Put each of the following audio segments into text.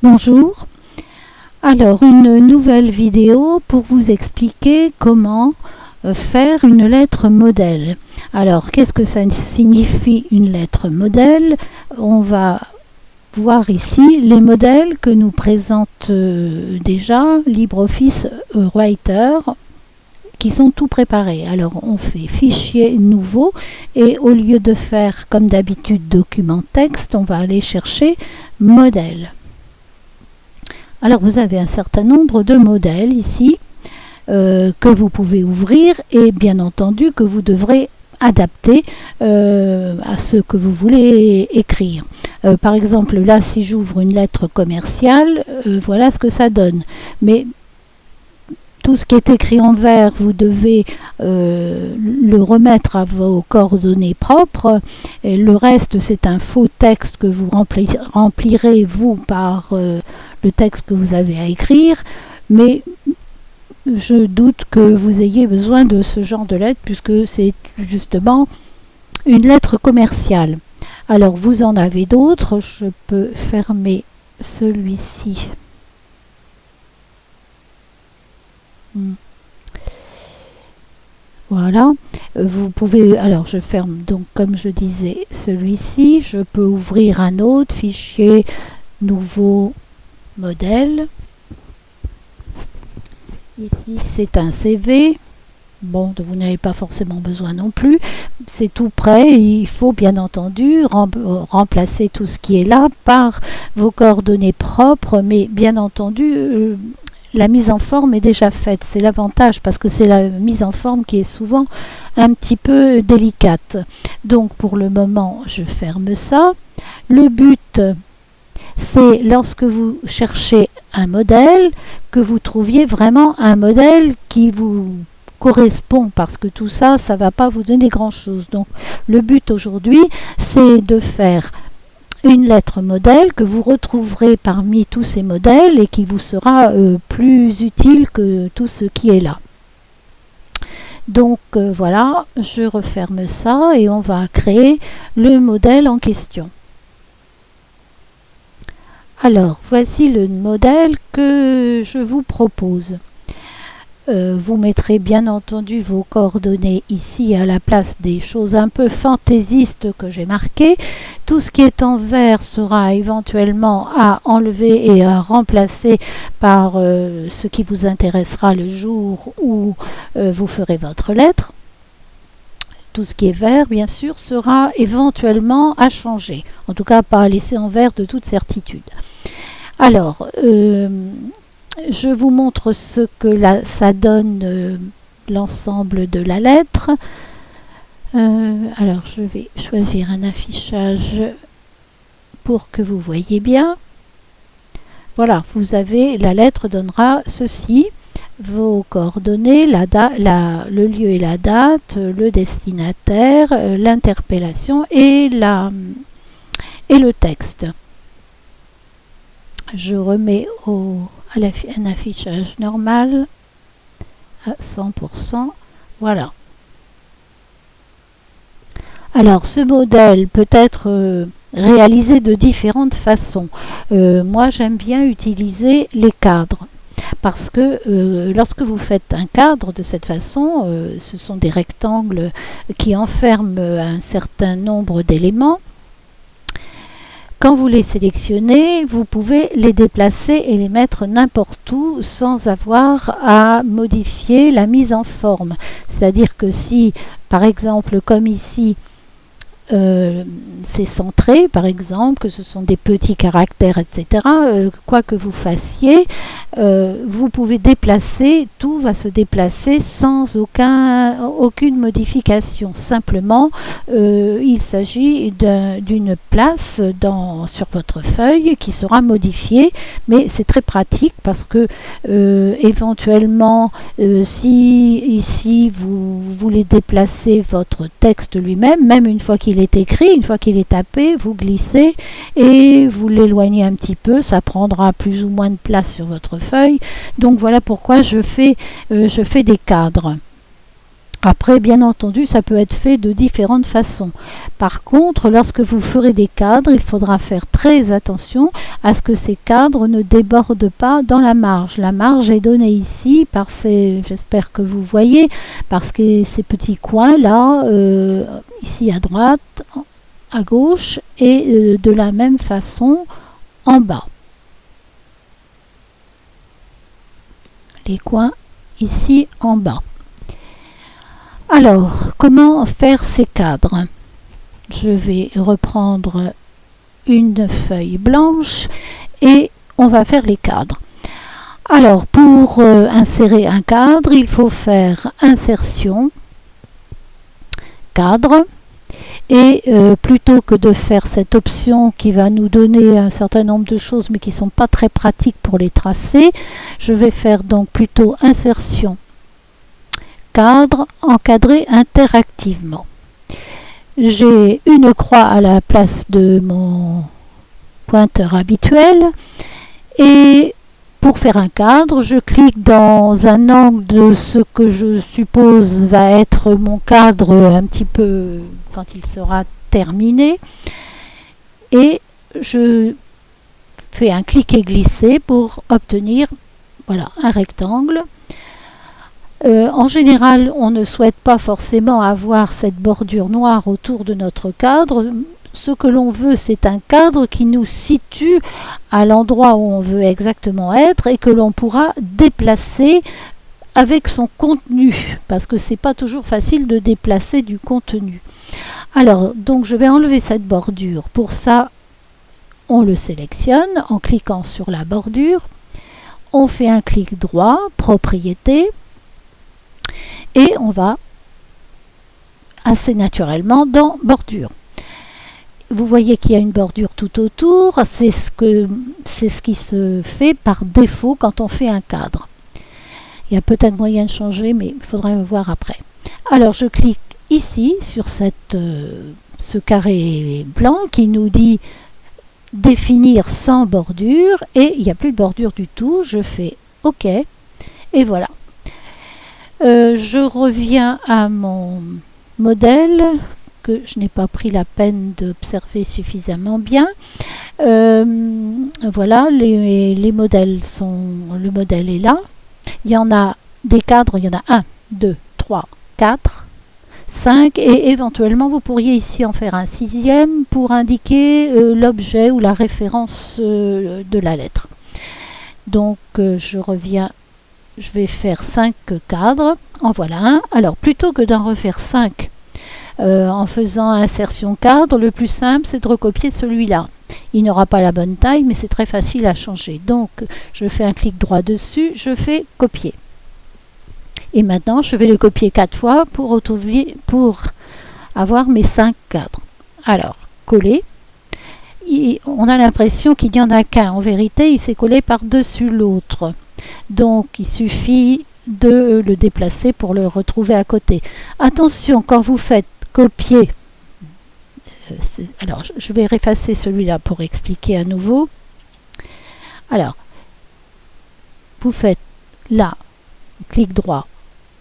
Bonjour, alors une nouvelle vidéo pour vous expliquer comment faire une lettre modèle. Alors qu'est-ce que ça signifie une lettre modèle? On va voir ici les modèles que nous présente déjà LibreOffice Writer qui sont tout préparés. Alors on fait fichier nouveau et au lieu de faire comme d'habitude document texte, on va aller chercher modèle. Alors vous avez un certain nombre de modèles ici que vous pouvez ouvrir et bien entendu que vous devrez adapter à ce que vous voulez écrire. Par exemple là si j'ouvre une lettre commerciale, voilà ce que ça donne. Mais tout ce qui est écrit en vert, vous devez le remettre à vos coordonnées propres. Et le reste, c'est un faux texte que vous remplirez vous par le texte que vous avez à écrire. Mais je doute que vous ayez besoin de ce genre de lettre puisque c'est justement une lettre commerciale. Alors, vous en avez d'autres. Je peux fermer celui-ci. Voilà, vous pouvez, alors je ferme donc comme je disais celui-ci, je peux ouvrir un autre fichier, nouveau modèle. Ici c'est un CV, bon vous n'avez pas forcément besoin non plus, c'est tout prêt, il faut bien entendu remplacer tout ce qui est là par vos coordonnées propres, mais bien entendu la mise en forme est déjà faite, c'est l'avantage parce que c'est la mise en forme qui est souvent un petit peu délicate. Donc pour le moment, je ferme ça. Le but, c'est lorsque vous cherchez un modèle, que vous trouviez vraiment un modèle qui vous correspond parce que tout ça, ça ne va pas vous donner grand-chose. Donc le but aujourd'hui, c'est de faire une lettre modèle que vous retrouverez parmi tous ces modèles et qui vous sera plus utile que tout ce qui est là. Donc voilà, je referme ça et on va créer le modèle en question. Alors, voici le modèle que je vous propose. Vous mettrez bien entendu vos coordonnées ici à la place des choses un peu fantaisistes que j'ai marquées. Tout ce qui est en vert sera éventuellement à enlever et à remplacer par ce qui vous intéressera le jour où vous ferez votre lettre. Tout ce qui est vert, bien sûr, sera éventuellement à changer. En tout cas, pas à laisser en vert de toute certitude. Alors, je vous montre ce que ça donne l'ensemble de la lettre. Alors je vais choisir un affichage pour que vous voyez bien. Voilà, vous avez, la lettre donnera ceci, vos coordonnées, le lieu et la date, le destinataire, l'interpellation et le texte. Je remets un affichage normal à 100%. Voilà. Alors, ce modèle peut être réalisé de différentes façons. Moi, j'aime bien utiliser les cadres. Parce que lorsque vous faites un cadre de cette façon, ce sont des rectangles qui enferment un certain nombre d'éléments. Quand vous les sélectionnez, vous pouvez les déplacer et les mettre n'importe où sans avoir à modifier la mise en forme. C'est-à-dire que si, par exemple, comme ici, c'est centré, par exemple, que ce sont des petits caractères, etc. Quoi que vous fassiez, vous pouvez déplacer, tout va se déplacer sans aucune modification. Simplement, il s'agit d'une place sur votre feuille qui sera modifiée, mais c'est très pratique parce que éventuellement, si ici vous voulez déplacer votre texte lui-même, même une fois qu'il est écrit, une fois qu'il est tapé, vous glissez et vous l'éloignez un petit peu, ça prendra plus ou moins de place sur votre feuille. Donc voilà pourquoi je fais des cadres. Après, bien entendu, ça peut être fait de différentes façons. Par contre, lorsque vous ferez des cadres, il faudra faire très attention à ce que ces cadres ne débordent pas dans la marge. La marge est donnée ici par ces, j'espère que vous voyez, parce que ces petits coins là, ici à droite, à gauche, et de la même façon en bas. Les coins ici en bas. Alors, comment faire ces cadres? Je vais reprendre une feuille blanche et on va faire les cadres. Alors, pour insérer un cadre, il faut faire insertion, cadre, et plutôt que de faire cette option qui va nous donner un certain nombre de choses mais qui ne sont pas très pratiques pour les tracer, je vais faire donc plutôt insertion, cadre, encadré interactivement. J'ai une croix à la place de mon pointeur habituel et pour faire un cadre, je clique dans un angle de ce que je suppose va être mon cadre un petit peu quand il sera terminé et je fais un cliquer glisser pour obtenir voilà, un rectangle. En général, on ne souhaite pas forcément avoir cette bordure noire autour de notre cadre. Ce que l'on veut, c'est un cadre qui nous situe à l'endroit où on veut exactement être et que l'on pourra déplacer avec son contenu, parce que c'est pas toujours facile de déplacer du contenu. Alors, donc je vais enlever cette bordure. Pour ça, on le sélectionne en cliquant sur la bordure. On fait un clic droit, propriété. Et on va assez naturellement dans bordure. Vous voyez qu'il y a une bordure tout autour, c'est ce qui se fait par défaut quand on fait un cadre. Il y a peut-être moyen de changer, mais il faudra le voir après. Alors je clique ici sur ce carré blanc qui nous dit définir sans bordure et il n'y a plus de bordure du tout. Je fais OK et voilà. Je reviens à mon modèle que je n'ai pas pris la peine d'observer suffisamment bien. Voilà, les modèles sont... Le modèle est là. Il y en a des cadres, il y en a 1, 2, 3, 4, 5 et éventuellement vous pourriez ici en faire un 6e pour indiquer l'objet ou la référence de la lettre. Donc je reviens. Je vais faire 5 cadres, en voilà un. Alors plutôt que d'en refaire 5 en faisant insertion cadre, le plus simple c'est de recopier celui-là. Il n'aura pas la bonne taille mais c'est très facile à changer. Donc je fais un clic droit dessus, je fais copier. Et maintenant je vais le copier 4 fois pour avoir mes 5 cadres. Alors coller. On a l'impression qu'il n'y en a qu'un. En vérité il s'est collé par-dessus l'autre. Donc il suffit de le déplacer pour le retrouver à côté. Attention, quand vous faites copier, alors je vais effacer celui-là pour expliquer à nouveau. Alors, vous faites là, clic droit,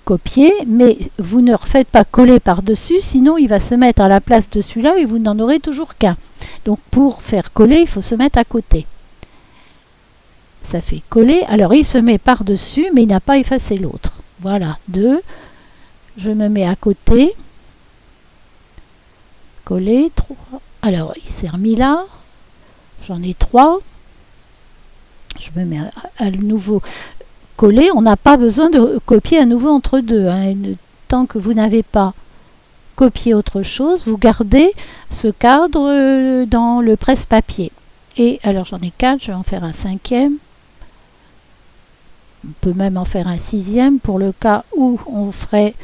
copier, mais vous ne refaites pas coller par-dessus, sinon il va se mettre à la place de celui-là et vous n'en aurez toujours qu'un. Donc pour faire coller, il faut se mettre à côté. Ça fait coller, alors il se met par-dessus mais il n'a pas effacé l'autre. Voilà, 2, je me mets à côté, coller, 3, alors il s'est remis là, j'en ai 3, je me mets à nouveau coller, on n'a pas besoin de copier à nouveau entre deux, hein. Tant que vous n'avez pas copié autre chose, vous gardez ce cadre dans le presse-papier. Et alors j'en ai 4, je vais en faire un 5e. On peut même en faire un 6e pour le cas où on ferait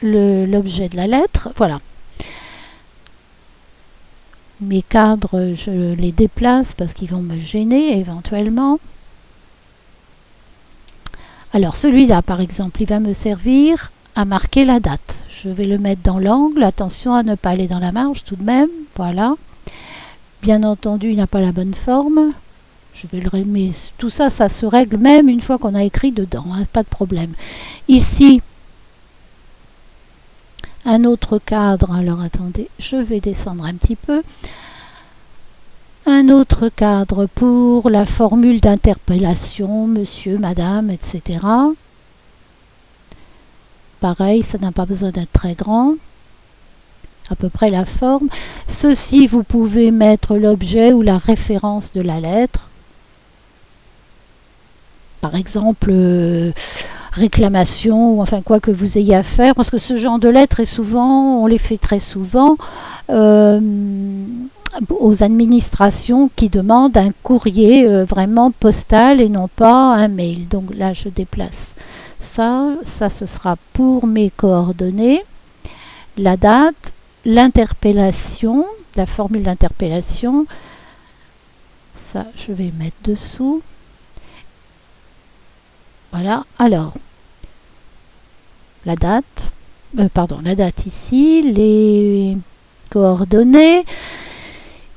l'objet de la lettre. Voilà. Mes cadres, je les déplace parce qu'ils vont me gêner éventuellement. Alors celui-là, par exemple, il va me servir à marquer la date. Je vais le mettre dans l'angle. Attention à ne pas aller dans la marge tout de même. Voilà. Bien entendu, il n'a pas la bonne forme. Je vais le mais tout ça, ça se règle même une fois qu'on a écrit dedans, hein, pas de problème. Ici, un autre cadre, alors attendez, je vais descendre un petit peu. Un autre cadre pour la formule d'interpellation, monsieur, madame, etc. Pareil, ça n'a pas besoin d'être très grand. À peu près la forme. Ceci, vous pouvez mettre l'objet ou la référence de la lettre. Par exemple, réclamation, ou enfin quoi que vous ayez à faire, parce que ce genre de lettres est souvent, on les fait très souvent aux administrations qui demandent un courrier vraiment postal et non pas un mail. Donc là, je déplace ça. Ça, ce sera pour mes coordonnées. La date, l'interpellation, la formule d'interpellation. Ça, je vais mettre dessous. Voilà. Alors, la date, la date ici, les coordonnées.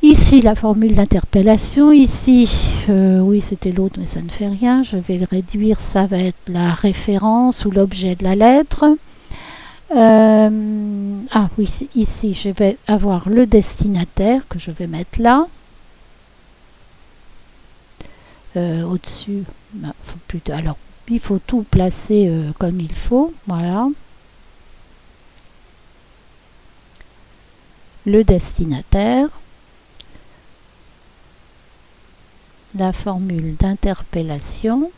Ici, la formule d'interpellation. Ici, oui, c'était l'autre, mais ça ne fait rien. Je vais le réduire. Ça va être la référence ou l'objet de la lettre. Ah oui, ici, je vais avoir le destinataire que je vais mettre là. Au-dessus, plutôt. Alors, il faut tout placer comme il faut. Voilà. Le destinataire. La formule d'interpellation.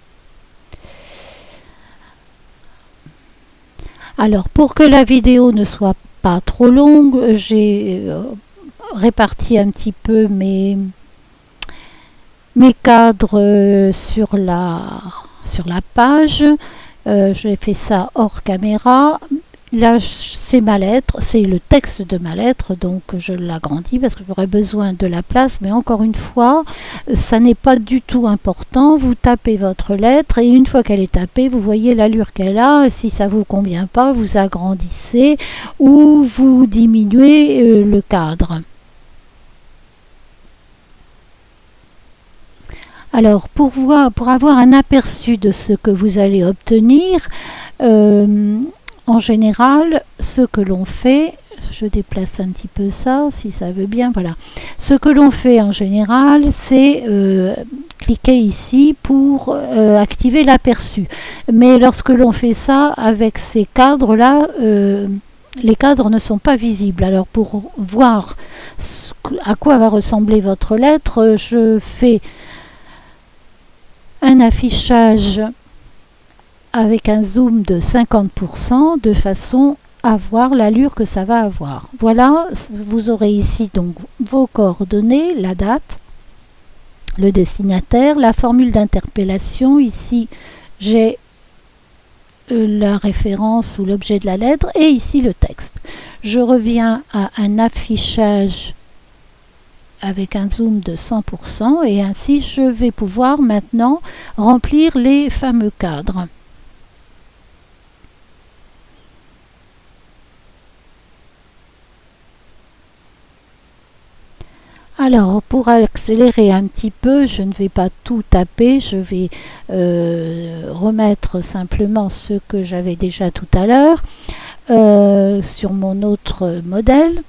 Alors, pour que la vidéo ne soit pas trop longue, j'ai réparti un petit peu mes cadres sur la page. J'ai fait ça hors caméra. Là, c'est ma lettre, c'est le texte de ma lettre, donc je l'agrandis parce que j'aurais besoin de la place, mais encore une fois, ça n'est pas du tout important. Vous tapez votre lettre et une fois qu'elle est tapée, vous voyez l'allure qu'elle a. Si ça ne vous convient pas, vous agrandissez ou vous diminuez le cadre. Alors, pour avoir un aperçu de ce que vous allez obtenir, en général, ce que l'on fait, je déplace un petit peu ça, si ça veut bien, voilà. Ce que l'on fait en général, c'est cliquer ici pour activer l'aperçu. Mais lorsque l'on fait ça avec ces cadres-là, les cadres ne sont pas visibles. Alors pour voir à quoi va ressembler votre lettre, je fais un affichage avec un zoom de 50% de façon à voir l'allure que ça va avoir. Voilà, vous aurez ici donc vos coordonnées, la date, le destinataire, la formule d'interpellation. Ici, j'ai la référence ou l'objet de la lettre et ici le texte. Je reviens à un affichage avec un zoom de 100% et ainsi je vais pouvoir maintenant remplir les fameux cadres. Alors, pour accélérer un petit peu, je ne vais pas tout taper, je vais remettre simplement ce que j'avais déjà tout à l'heure sur mon autre modèle.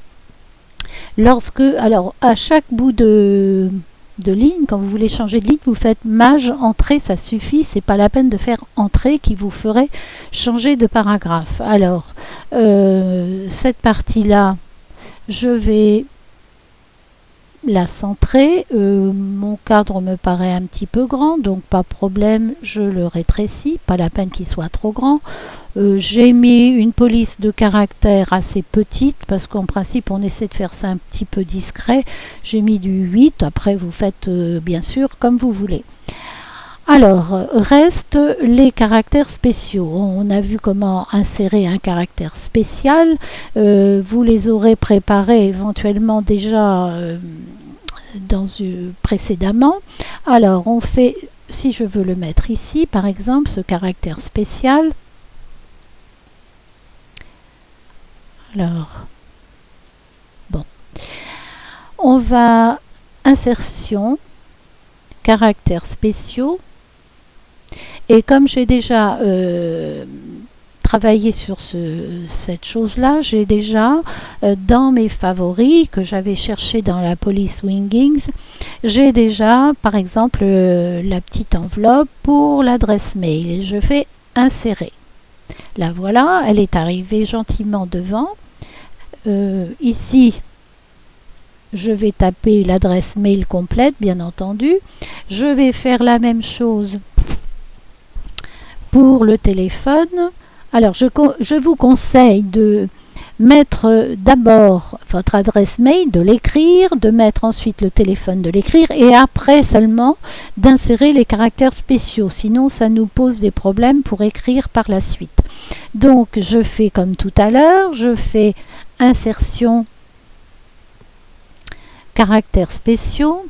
Alors, à chaque bout de ligne, quand vous voulez changer de ligne, vous faites maj entrée, ça suffit, c'est pas la peine de faire entrée qui vous ferait changer de paragraphe. Alors, cette partie-là, je vais la centrer. Mon cadre me paraît un petit peu grand, donc pas de problème, je le rétrécis, pas la peine qu'il soit trop grand. J'ai mis une police de caractère assez petite parce qu'en principe on essaie de faire ça un petit peu discret. J'ai mis du 8, après vous faites bien sûr comme vous voulez. Alors, restent les caractères spéciaux. On a vu comment insérer un caractère spécial. Vous les aurez préparés éventuellement déjà précédemment. Alors, on fait, si je veux le mettre ici, par exemple, ce caractère spécial. Alors, bon. On va insertion. caractères spéciaux. Et comme j'ai déjà travaillé sur cette chose-là, j'ai déjà dans mes favoris que j'avais cherché dans la police Wingings, j'ai déjà par exemple la petite enveloppe pour l'adresse mail et je fais insérer. La voilà, elle est arrivée gentiment devant. Ici, je vais taper l'adresse mail complète, bien entendu. Je vais faire la même chose pour le téléphone. Alors, je vous conseille de mettre d'abord votre adresse mail, de l'écrire, de mettre ensuite le téléphone, de l'écrire, et après seulement d'insérer les caractères spéciaux. Sinon, ça nous pose des problèmes pour écrire par la suite. Donc, je fais comme tout à l'heure, je fais insertion caractères spéciaux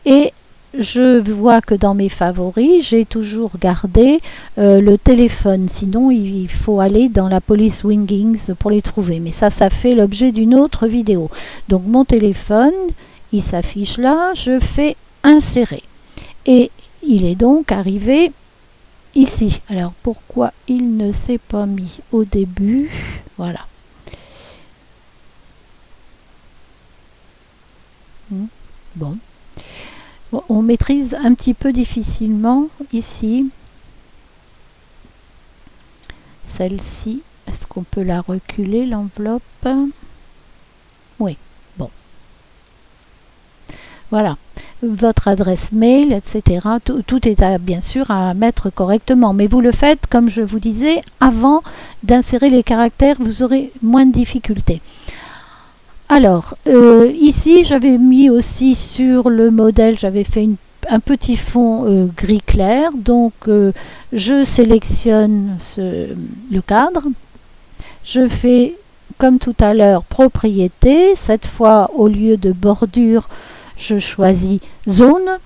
et je vois que dans mes favoris, j'ai toujours gardé le téléphone. Sinon, il faut aller dans la police Wingings pour les trouver. Mais ça fait l'objet d'une autre vidéo. Donc, mon téléphone, il s'affiche là. Je fais insérer. Et il est donc arrivé ici. Alors, pourquoi il ne s'est pas mis au début? Voilà. Bon. Bon, on maîtrise un petit peu difficilement ici. Celle-ci, est-ce qu'on peut la reculer, l'enveloppe? Oui, bon. Voilà. Votre adresse mail, etc. Tout est bien sûr à mettre correctement. Mais vous le faites, comme je vous disais, avant d'insérer les caractères, vous aurez moins de difficultés. Alors, ici, j'avais mis aussi sur le modèle, j'avais fait un petit fond gris clair. Donc, je sélectionne le cadre. Je fais, comme tout à l'heure, propriété. Cette fois, au lieu de bordure, je choisis zone.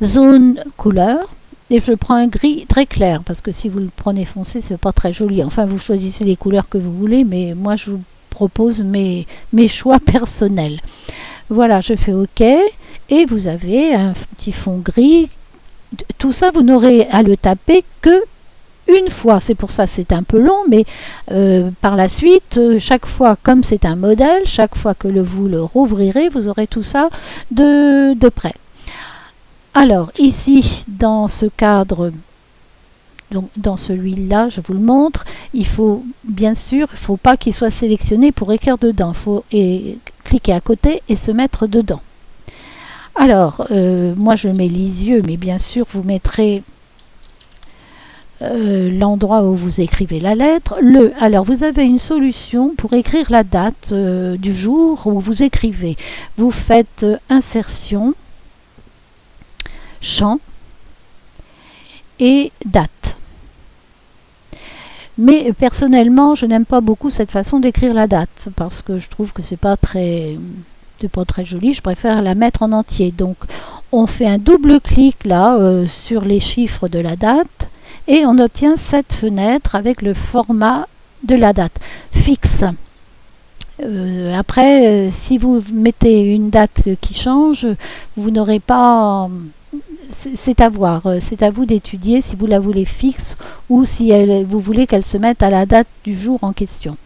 Zone couleur. Et je prends un gris très clair, parce que si vous le prenez foncé, c'est pas très joli. Enfin, vous choisissez les couleurs que vous voulez, mais moi, je vous propose mes choix personnels. Voilà, je fais OK et vous avez un petit fond gris. Tout ça, vous n'aurez à le taper que une fois. C'est pour ça que c'est un peu long, mais par la suite, chaque fois, comme c'est un modèle, chaque fois que vous le rouvrirez, vous aurez tout ça de près. Alors, ici, dans ce cadre, donc dans celui-là, je vous le montre, il faut bien sûr, il ne faut pas qu'il soit sélectionné pour écrire dedans. Il faut cliquer à côté et se mettre dedans. Alors, moi je mets Lisieux, mais bien sûr vous mettrez l'endroit où vous écrivez la lettre. Alors vous avez une solution pour écrire la date du jour où vous écrivez. Vous faites insertion, champ et date. Mais personnellement, je n'aime pas beaucoup cette façon d'écrire la date parce que je trouve que c'est pas très joli. Je préfère la mettre en entier. Donc, on fait un double clic là sur les chiffres de la date et on obtient cette fenêtre avec le format de la date fixe. Après, si vous mettez une date qui change, vous n'aurez pas... C'est à voir, c'est à vous d'étudier si vous la voulez fixe ou si vous voulez qu'elle se mette à la date du jour en question.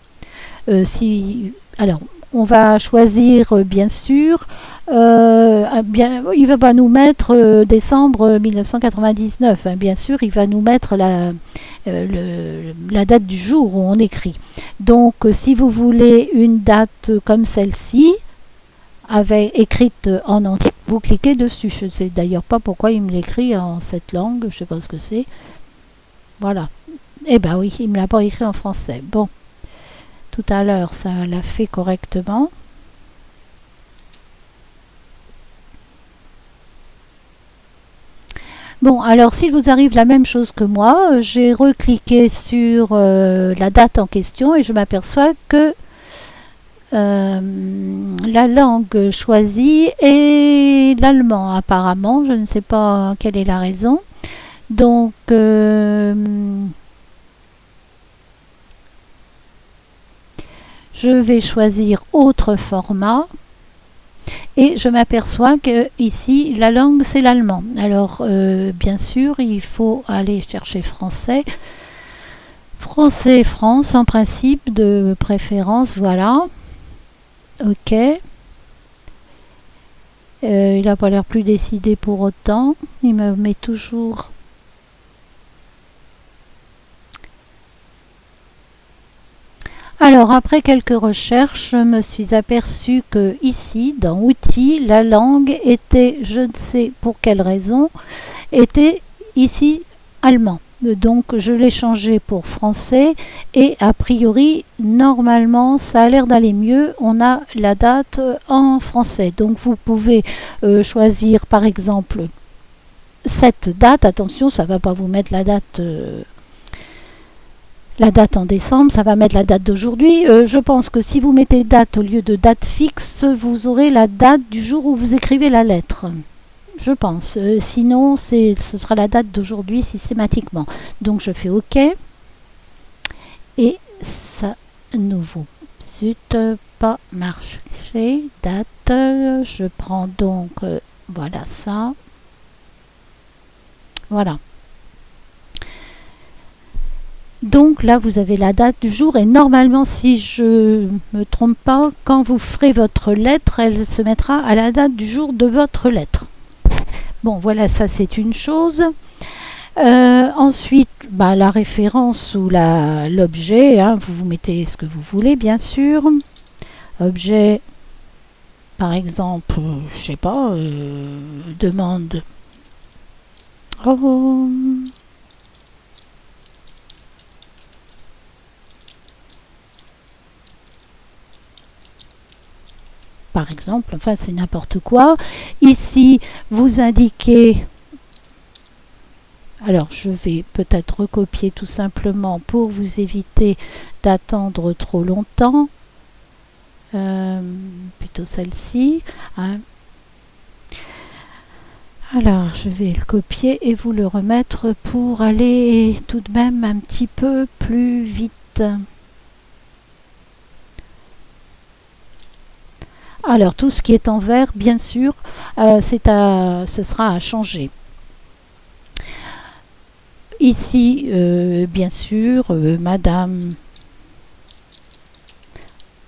Alors, on va choisir bien sûr, il va pas nous mettre décembre 1999, hein, bien sûr, il va nous mettre la date du jour où on écrit. Donc, si vous voulez une date comme celle-ci, écrite en entier, vous cliquez dessus. Je ne sais d'ailleurs pas pourquoi il me l'écrit en cette langue, je ne sais pas ce que c'est. Voilà. Eh ben oui, il ne me l'a pas écrit en français. Bon, tout à l'heure, ça l'a fait correctement. Bon, alors s'il vous arrive la même chose que moi, j'ai recliqué sur la date en question et je m'aperçois que la langue choisie est l'allemand apparemment, je ne sais pas quelle est la raison. Donc je vais choisir autre format Et je m'aperçois que ici, la langue, c'est l'allemand. Alors, bien sûr, il faut aller chercher français. Français, France, en principe, de préférence, voilà. Ok. Il n'a pas l'air plus décidé pour autant. Il me met toujours... Alors, après quelques recherches, je me suis aperçue que ici, dans Outils, la langue était, je ne sais pour quelle raison, était ici allemand. Donc, je l'ai changé pour français et a priori, normalement, ça a l'air d'aller mieux. On a la date en français. Donc, vous pouvez choisir, par exemple, cette date. Attention, ça ne va pas vous mettre la date en décembre, ça va mettre la date d'aujourd'hui. Je pense que si vous mettez date au lieu de date fixe, vous aurez la date du jour où vous écrivez la lettre. Je pense. Sinon, ce sera la date d'aujourd'hui systématiquement. Donc, je fais OK. Et ça, nouveau. Zut, pas marché. Date. Je prends donc, voilà ça. Voilà. Donc là, vous avez la date du jour et normalement, si je ne me trompe pas, quand vous ferez votre lettre, elle se mettra à la date du jour de votre lettre. Bon, voilà, ça c'est une chose. Ensuite, la référence ou l'objet, hein, vous mettez ce que vous voulez, bien sûr. Objet, par exemple, je sais pas, demande. Oh. Par exemple, enfin c'est n'importe quoi. Ici, vous indiquez, alors je vais peut-être recopier tout simplement pour vous éviter d'attendre trop longtemps, plutôt celle-ci. Hein. Alors je vais le copier et vous le remettre pour aller tout de même un petit peu plus vite. Alors, tout ce qui est en vert, bien sûr, ce sera à changer. Ici, bien sûr, madame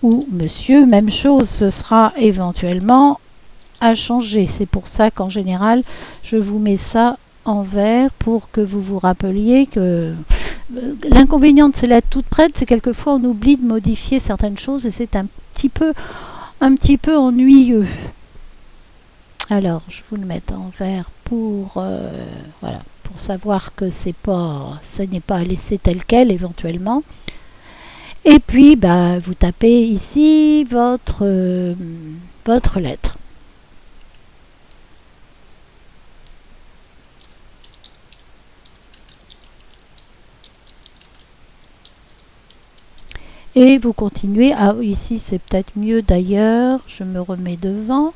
ou monsieur, même chose, ce sera éventuellement à changer. C'est pour ça qu'en général, je vous mets ça en vert pour que vous vous rappeliez que l'inconvénient de ces lettres toutes prêtes, c'est quelquefois on oublie de modifier certaines choses et c'est un petit peu ennuyeux. Alors, je vous le mets en vert pour voilà, pour savoir que ça n'est pas à laisser tel quel éventuellement. Et puis, vous tapez ici votre lettre. Et vous continuez. Ah, ici, c'est peut-être mieux d'ailleurs. Je me remets devant.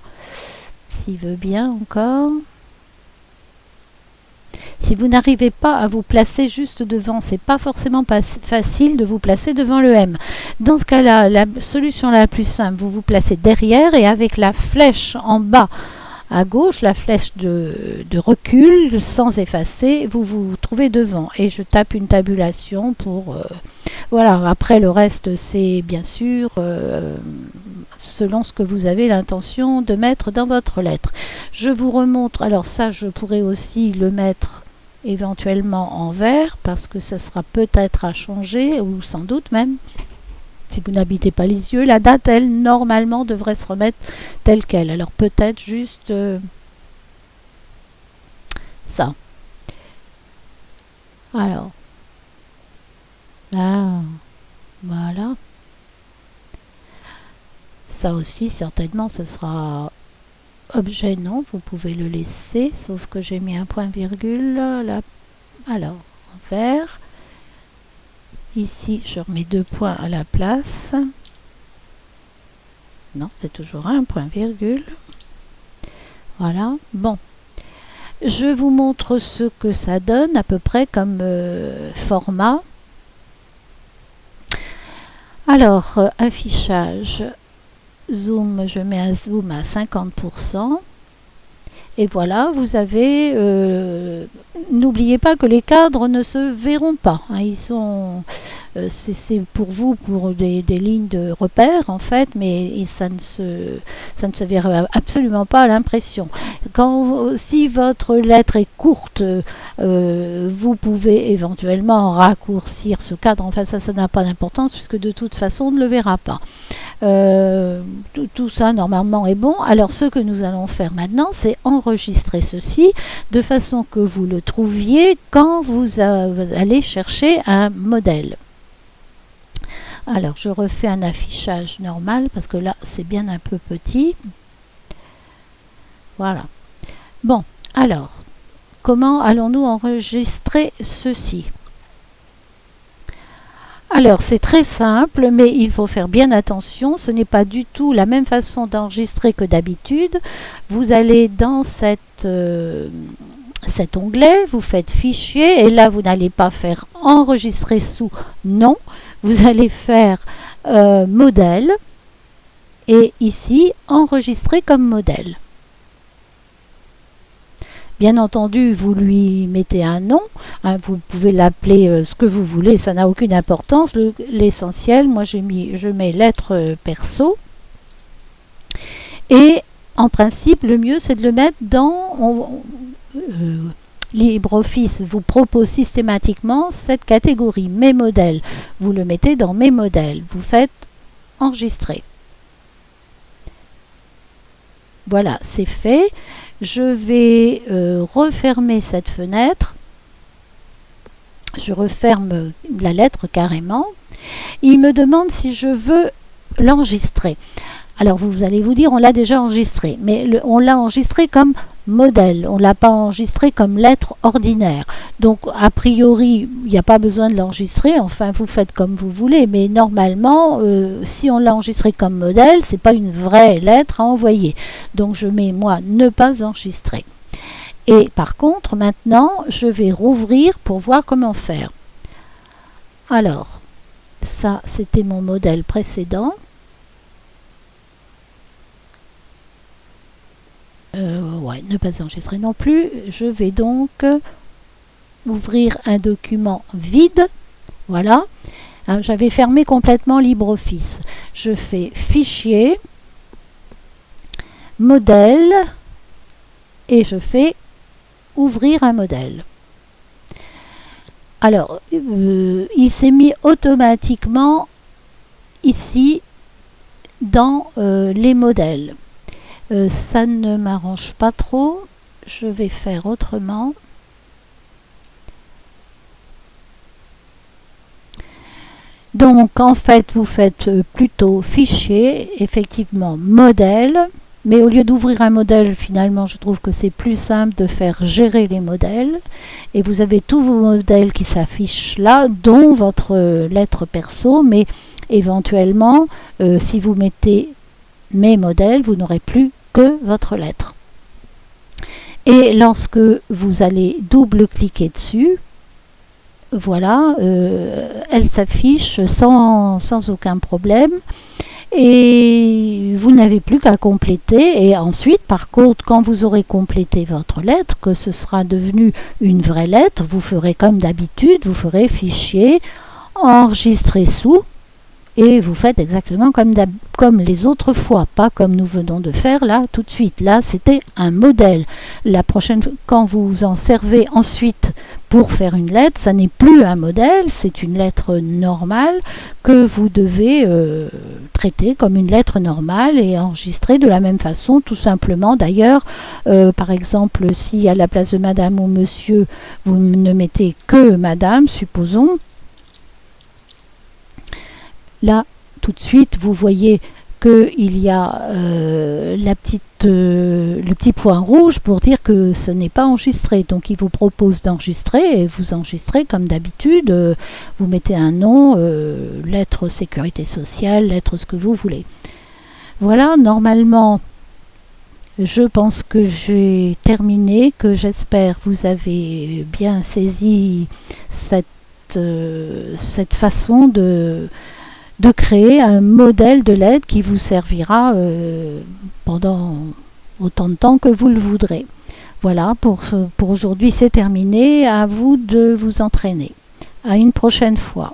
S'il veut bien encore. Si vous n'arrivez pas à vous placer juste devant, c'est pas forcément facile de vous placer devant le M. Dans ce cas-là, la solution la plus simple, vous vous placez derrière et avec la flèche en bas à gauche, la flèche de recul sans effacer, vous vous trouvez devant. Et je tape une tabulation pour... voilà, après le reste, c'est bien sûr selon ce que vous avez l'intention de mettre dans votre lettre. Je vous remontre, alors ça, je pourrais aussi le mettre éventuellement en vert parce que ça sera peut-être à changer ou sans doute même. Si vous n'habitez pas les yeux, la date, elle, normalement, devrait se remettre telle qu'elle. Alors peut-être juste ça. Alors, voilà. Ça aussi, certainement, ce sera objet, non, vous pouvez le laisser, sauf que j'ai mis un point-virgule là. Alors, en vert. Ici, je remets 2 points à la place. Non, c'est toujours un point-virgule. Voilà. Bon. Je vous montre ce que ça donne à peu près comme format. Alors, affichage. zoom, je mets un zoom à 50%. Et voilà, vous avez... n'oubliez pas que les cadres ne se verront pas. Hein, ils sont... c'est pour vous, pour des lignes de repère, en fait, mais ça ne se verra absolument pas à l'impression. Si votre lettre est courte, vous pouvez éventuellement raccourcir ce cadre. Enfin, ça n'a pas d'importance, puisque de toute façon, on ne le verra pas. Tout ça normalement est bon. Alors ce que nous allons faire maintenant, c'est enregistrer ceci de façon que vous le trouviez quand vous allez chercher un modèle. Alors je refais un affichage normal parce que là c'est bien un peu petit. Voilà. Bon, alors comment allons-nous enregistrer ceci ? Alors c'est très simple, mais il faut faire bien attention, ce n'est pas du tout la même façon d'enregistrer que d'habitude. Vous allez dans cet onglet, vous faites fichier, et là vous n'allez pas faire enregistrer sous, non, vous allez faire modèle, et ici enregistrer comme modèle. Bien entendu, vous lui mettez un nom, hein, vous pouvez l'appeler ce que vous voulez, ça n'a aucune importance. L'essentiel, moi je mets lettre perso. Et en principe, le mieux c'est de le mettre dans LibreOffice vous propose systématiquement cette catégorie, mes modèles. Vous le mettez dans mes modèles, vous faites enregistrer. Voilà, c'est fait. Je vais refermer cette fenêtre. Je referme la lettre carrément. Il me demande si je veux l'enregistrer. Alors vous allez vous dire, on l'a déjà enregistré, mais on l'a enregistré comme modèle, on ne l'a pas enregistré comme lettre ordinaire. Donc a priori, il n'y a pas besoin de l'enregistrer, enfin vous faites comme vous voulez, mais normalement, si on l'a enregistré comme modèle, ce n'est pas une vraie lettre à envoyer. Donc je mets moi ne pas enregistrer. Et par contre, maintenant, je vais rouvrir pour voir comment faire. Alors, ça c'était mon modèle précédent. Ouais, ne pas enregistrer non plus. Je vais donc ouvrir un document vide. Voilà. Hein, j'avais fermé complètement LibreOffice. Je fais Fichier, Modèle, et je fais Ouvrir un modèle. Alors, il s'est mis automatiquement ici dans les modèles. Ça ne m'arrange pas trop, je vais faire autrement. Donc en fait vous faites plutôt fichier, effectivement modèle, mais au lieu d'ouvrir un modèle, finalement je trouve que c'est plus simple de faire gérer les modèles, et vous avez tous vos modèles qui s'affichent là, dont votre lettre perso, mais éventuellement si vous mettez mes modèles, vous n'aurez plus que votre lettre. Et lorsque vous allez double-cliquer dessus, voilà, elle s'affiche sans aucun problème. Et vous n'avez plus qu'à compléter. Et ensuite, par contre, quand vous aurez complété votre lettre, que ce sera devenu une vraie lettre, vous ferez comme d'habitude, vous ferez fichier, enregistrer sous, et vous faites exactement comme les autres fois, pas comme nous venons de faire là tout de suite. Là, c'était un modèle. La prochaine fois, quand vous en servez ensuite pour faire une lettre, ça n'est plus un modèle, c'est une lettre normale que vous devez traiter comme une lettre normale et enregistrer de la même façon, tout simplement. D'ailleurs, par exemple, si à la place de madame ou monsieur, vous ne mettez que madame, supposons, là, tout de suite, vous voyez qu'il y a le petit point rouge pour dire que ce n'est pas enregistré. Donc, il vous propose d'enregistrer et vous enregistrez comme d'habitude. Vous mettez un nom, lettre sécurité sociale, lettre ce que vous voulez. Voilà, normalement, je pense que j'ai terminé, que j'espère vous avez bien saisi cette façon de créer un modèle de lettre qui vous servira pendant autant de temps que vous le voudrez. Voilà, pour aujourd'hui c'est terminé, à vous de vous entraîner. À une prochaine fois.